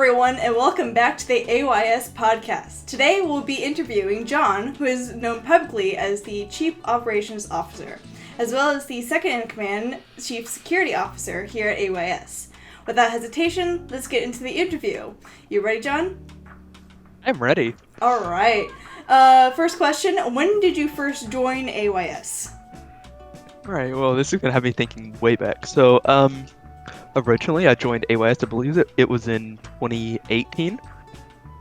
everyone, and welcome back to the AYS Podcast. Today we'll be interviewing John, who is known publicly as the Chief Operations Officer, as well as the second-in-command Chief Security Officer here at AYS. Without hesitation, let's get into the interview. You ready, John? I'm ready. Alright. First question, when did you first join AYS? Alright, well, this is going to have me thinking way back. So, originally I joined AYS, I believe it was in 2018.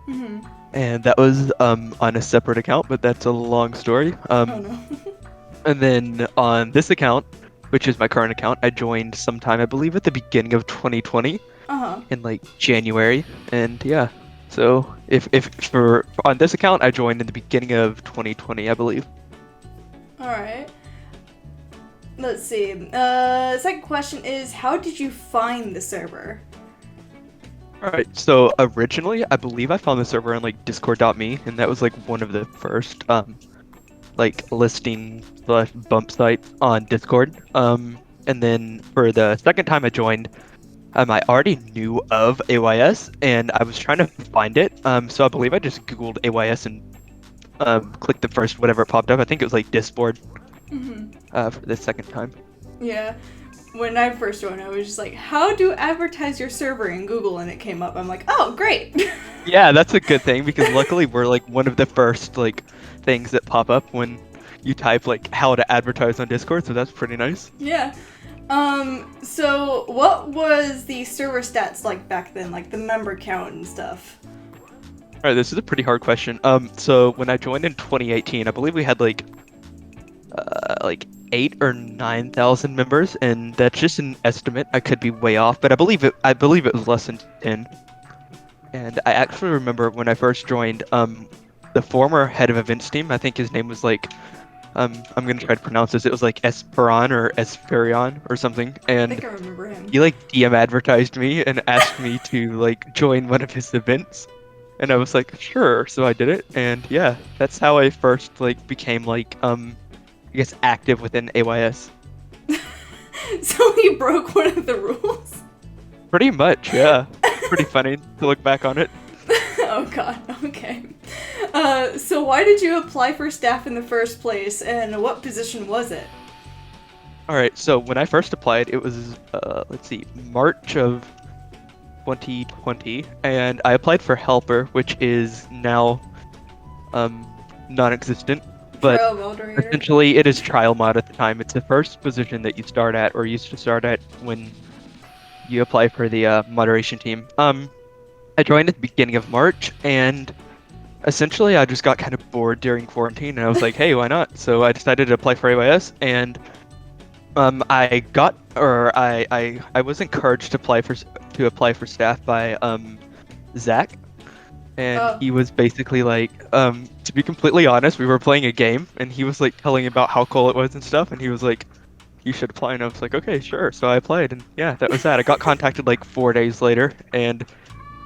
Mm-hmm. And that was on a separate account, but that's a long story. Oh no. And then on this account, which is my current account, I joined sometime, I believe, at the beginning of 2020. In like January. And yeah, so if for on this account, I joined in the beginning of 2020, I believe. Alright. Let's see. Second question is, how did you find the server? Alright, so originally, I believe I found the server on like discord.me, and that was like one of the first like listing slash bump sites on Discord. And then for the second time I joined, I already knew of AYS, and I was trying to find it. So I believe I just Googled AYS and clicked the first whatever popped up. I think it was like Discord. For the second time. Yeah. When I first joined, I was just like, how do advertise your server in Google? And it came up. I'm like, oh, great. Yeah, that's a good thing, because luckily we're like one of the first like things that pop up when you type like how to advertise on Discord, so that's pretty nice. Yeah. So what was the server stats like back then? Like the member count and stuff? Alright, this is a pretty hard question. So when I joined in 2018, I believe we had like 8 or 9,000 members, and that's just an estimate. I could be way off, but I believe it was less than 10. And I actually remember when I first joined, the former head of events team, I think his name was like, I'm gonna try to pronounce this. It was like Esperon or Esperion or something. And I think I remember him. he like DM advertised me and asked me to like join one of his events. And I was like, sure. So I did it, and yeah, that's how I first like became like I guess active within AYS. So he broke one of the rules? Pretty much, yeah. Pretty funny to look back on it. Oh god, okay. So why did you apply for staff in the first place, and what position was it? Alright, so when I first applied, it was, March of 2020, and I applied for helper, which is now non-existent. But essentially, it is trial mod at the time. It's the first position that you start at, or used to start at, when you apply for the moderation team. I joined at the beginning of March, and essentially I just got kind of bored during quarantine, and I was like, hey, why not? So I decided to apply for AYS, and I was encouraged to apply for staff by Zach. And he was basically like, to be completely honest, we were playing a game, and he was like telling about how cool it was and stuff, and he was like, you should apply, and I was like, okay, sure. So I applied, and yeah, that was that. I got contacted like 4 days later, and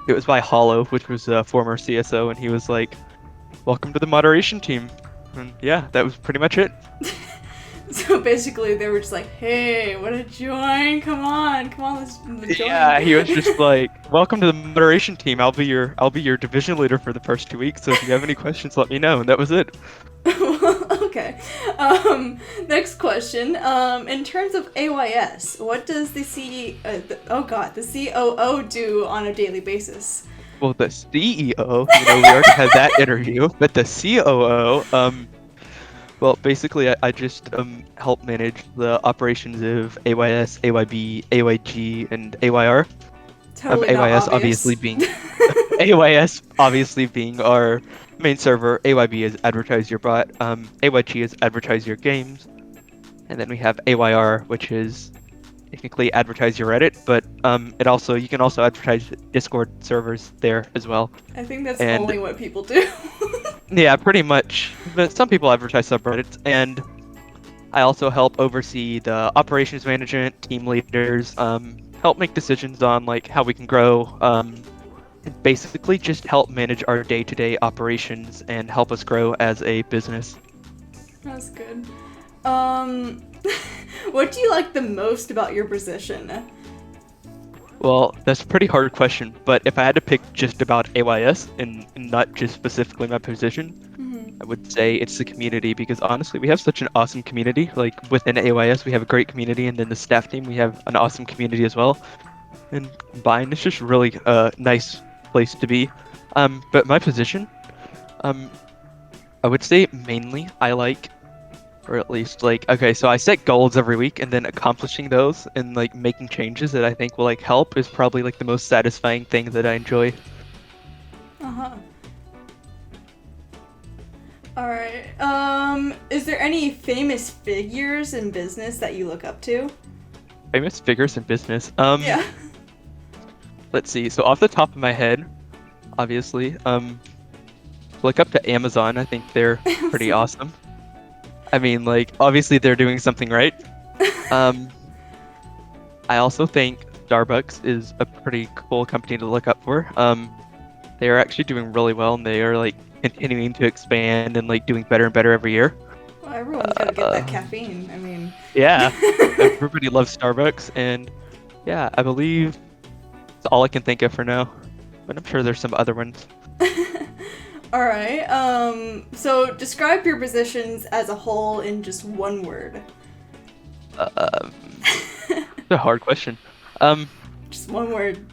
it was by Hollow, which was a former CSO, and he was like, welcome to the moderation team. And yeah, that was pretty much it. So basically, they were just like, hey, wanna join? Come on, let's join. Yeah, he was just like, welcome to the moderation team. I'll be your division leader for the first 2 weeks, so if you have any questions, let me know. And that was it. Okay. Next question. In terms of AYS, what does the COO do on a daily basis? Well, the CEO, we already had that interview, but the COO, well, basically, I just help manage the operations of AYS, AYB, AYG, and AYR. Totally AYS obviously being AYS obviously being our main server. AYB is advertise your bot. AYG is advertise your games, and then we have AYR, which is technically advertise your Reddit, but you can also advertise Discord servers there as well. I think that's only what people do. Yeah, pretty much. But some people advertise subreddits, and I also help oversee the operations management, team leaders, help make decisions on like how we can grow, and basically just help manage our day-to-day operations and help us grow as a business. That's good. What do you like the most about your position? Well, that's a pretty hard question, but if I had to pick just about AYS and not just specifically my position, I would say it's the community because honestly, we have such an awesome community. Like within AYS, we have a great community, and then the staff team, we have an awesome community as well. And combined, it's just really a nice place to be. But my position, I would say mainly I like, or at least like, okay, so I set goals every week, and then accomplishing those and like making changes that I think will like help is probably like the most satisfying thing that I enjoy. Uh-huh. Alright. Is there any famous figures in business that you look up to? Famous figures in business. Yeah. Let's see. So off the top of my head, obviously, look up to Amazon. I think they're pretty awesome. I mean, like, obviously they're doing something right. I also think Starbucks is a pretty cool company to look up for. They are actually doing really well, and they are like continuing to expand and like doing better and better every year. Well, everyone's gotta get that caffeine. I mean. Yeah, everybody loves Starbucks, and yeah, I believe that's all I can think of for now. But I'm sure there's some other ones. Alright, so describe your positions as a whole in just one word. It's a hard question. Just one word.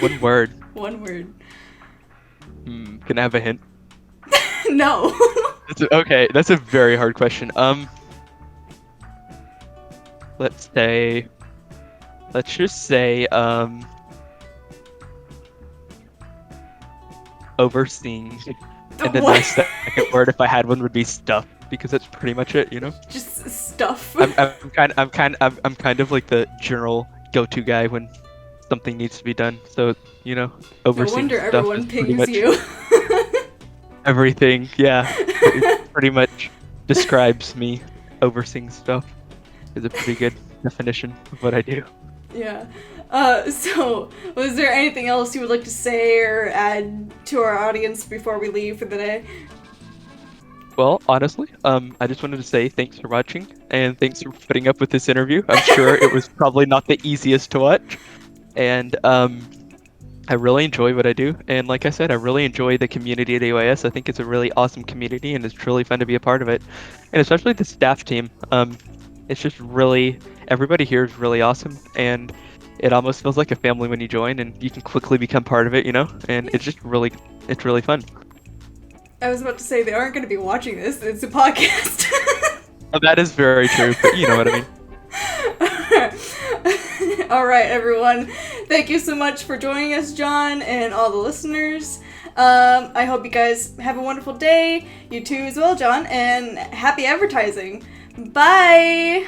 One word. One word. Can I have a hint? No. Okay, that's a very hard question. Let's just say, overseeing. And then my second word, if I had one, would be stuff, because that's pretty much it, you know? Just stuff. I'm kind of like the general go-to guy when something needs to be done. So, you know, overseeing no wonder stuff everyone is pretty pings much you. everything. Yeah, it pretty much describes me. Overseeing stuff is a pretty good definition of what I do. Yeah. So, was there anything else you would like to say or add to our audience before we leave for the day? Well, honestly, I just wanted to say thanks for watching, and thanks for putting up with this interview. I'm sure it was probably not the easiest to watch, and I really enjoy what I do. And like I said, I really enjoy the community at AYS. I think it's a really awesome community, and it's truly fun to be a part of it. And especially the staff team. It's just really, everybody here is really awesome, and it almost feels like a family when you join, and you can quickly become part of it, you know? And it's just really, it's really fun. I was about to say they aren't going to be watching this. It's a podcast. Oh, that is very true, but you know what I mean. All right, everyone. Thank you so much for joining us, John, and all the listeners. I hope you guys have a wonderful day. You too as well, John, and happy advertising. Bye!